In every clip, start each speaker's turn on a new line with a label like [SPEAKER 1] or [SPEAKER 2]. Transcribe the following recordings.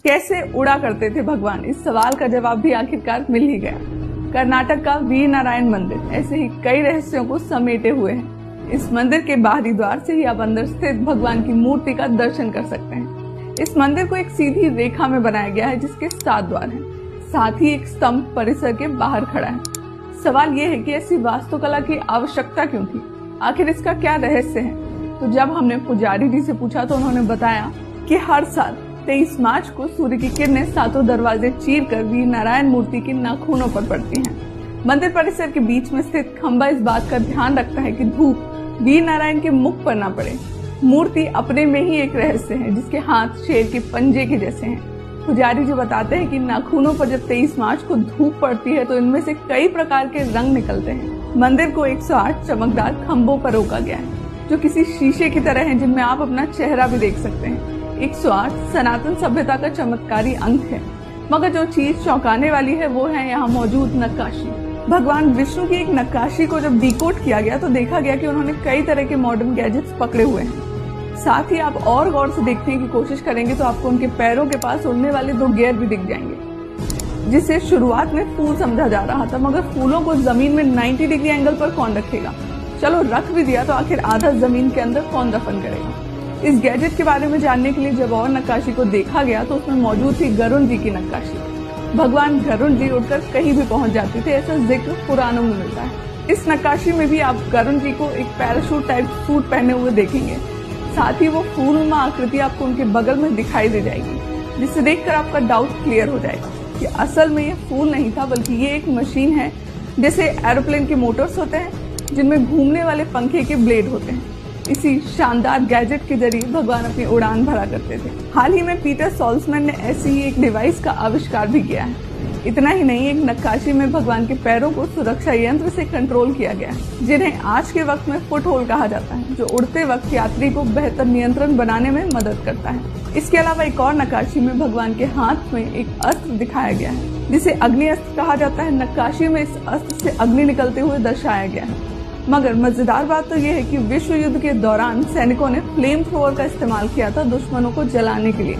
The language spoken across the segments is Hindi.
[SPEAKER 1] कैसे उड़ा करते थे भगवान, इस सवाल का जवाब भी आखिरकार मिल ही गया। कर्नाटक का वीर नारायण मंदिर ऐसे ही कई रहस्यों को समेटे हुए है। इस मंदिर के बाहरी द्वार से ही आप अंदर स्थित भगवान की मूर्ति का दर्शन कर सकते हैं। इस मंदिर को एक सीधी रेखा में बनाया गया है जिसके 7 द्वार हैं। साथ ही एक स्तंभ परिसर के बाहर खड़ा है। सवाल ये है कि ऐसी वास्तुकला की आवश्यकता क्यों थी, आखिर इसका क्या रहस्य है। तो जब हमने पुजारी जी से पूछा तो उन्होंने बताया कि हर साल 23 मार्च को सूर्य की किरणें 7 दरवाजे चीर कर वीर नारायण मूर्ति के नाखूनों पर पड़ती हैं। मंदिर परिसर के बीच में स्थित खंबा इस बात का ध्यान रखता है कि धूप वीर नारायण के मुख पर ना पड़े। मूर्ति अपने में ही एक रहस्य है जिसके हाथ शेर के पंजे के जैसे हैं। पुजारी जी बताते हैं कि नाखूनों पर जब 23 मार्च को धूप पड़ती है तो इनमें से कई प्रकार के रंग निकलते हैं। मंदिर को 108 चमकदार खंभों पर रोका गया है जो किसी शीशे की तरह हैं, जिनमें आप अपना चेहरा भी देख सकते हैं। 108 सनातन सभ्यता का चमत्कारी अंक है, मगर जो चीज चौंकाने वाली है वो है यहाँ मौजूद नक्काशी। भगवान विष्णु की एक नक्काशी को जब डिकोड किया गया तो देखा गया कि उन्होंने कई तरह के मॉडर्न गैजेट्स पकड़े हुए हैं। साथ ही आप और गौर से देखने की कोशिश करेंगे तो आपको उनके पैरों के पास उड़ने वाले 2 गियर भी दिख जाएंगे, जिसे शुरुआत में फूल समझा जा रहा था, मगर फूलों को जमीन में 90 डिग्री एंगल पर कौन रखेगा। चलो रख भी दिया तो आखिर आधा जमीन के अंदर कौन दफन करेगा। इस गैजेट के बारे में जानने के लिए जब और नक्काशी को देखा गया तो उसमें मौजूद थी गरुण जी की नक्काशी। भगवान गरुण जी उड़कर कहीं भी पहुंच जाते थे, ऐसा जिक्र पुराणों में मिलता है। इस नक्काशी में भी आप गरुण जी को एक पैराशूट टाइप सूट पहने हुए देखेंगे। साथ ही वो फूलनुमा आकृति आपको उनके बगल में दिखाई दे जाएगी, जिसे देखकर आपका डाउट क्लियर हो जाएगा कि असल में ये फूल नहीं था बल्कि ये एक मशीन है। जैसे एरोप्लेन के मोटर्स होते हैं जिनमें घूमने वाले पंखे के ब्लेड होते हैं, इसी शानदार गैजेट के जरिए भगवान अपनी उड़ान भरा करते थे। हाल ही में पीटर सॉल्समैन ने ऐसी ही एक डिवाइस का आविष्कार भी किया है। इतना ही नहीं, एक नक्काशी में भगवान के पैरों को सुरक्षा यंत्र से कंट्रोल किया गया है, जिन्हें आज के वक्त में फुट होल कहा जाता है, जो उड़ते वक्त यात्री को बेहतर नियंत्रण बनाने में मदद करता है। इसके अलावा एक और नक्काशी में भगवान के हाथ में एक अस्त्र दिखाया गया है जिसे अग्नि अस्त्र कहा जाता है। नक्काशी में इस अस्त्र से अग्नि निकलते हुए दर्शाया गया है। मगर मजेदार बात तो यह है कि विश्व युद्ध के दौरान सैनिकों ने फ्लेम थ्रोअर का इस्तेमाल किया था दुश्मनों को जलाने के लिए,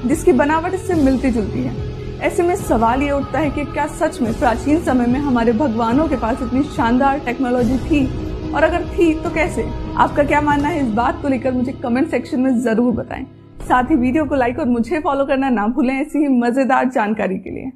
[SPEAKER 1] जिसकी बनावट इससे मिलती जुलती है। ऐसे में सवाल ये उठता है कि क्या सच में प्राचीन समय में हमारे भगवानों के पास इतनी शानदार टेक्नोलॉजी थी, और अगर थी तो कैसे। आपका क्या मानना है इस बात को लेकर मुझे कमेंट सेक्शन में जरूर बताएं। साथ ही वीडियो को लाइक और मुझे फॉलो करना ना भूलें ऐसी ही मजेदार जानकारी के लिए।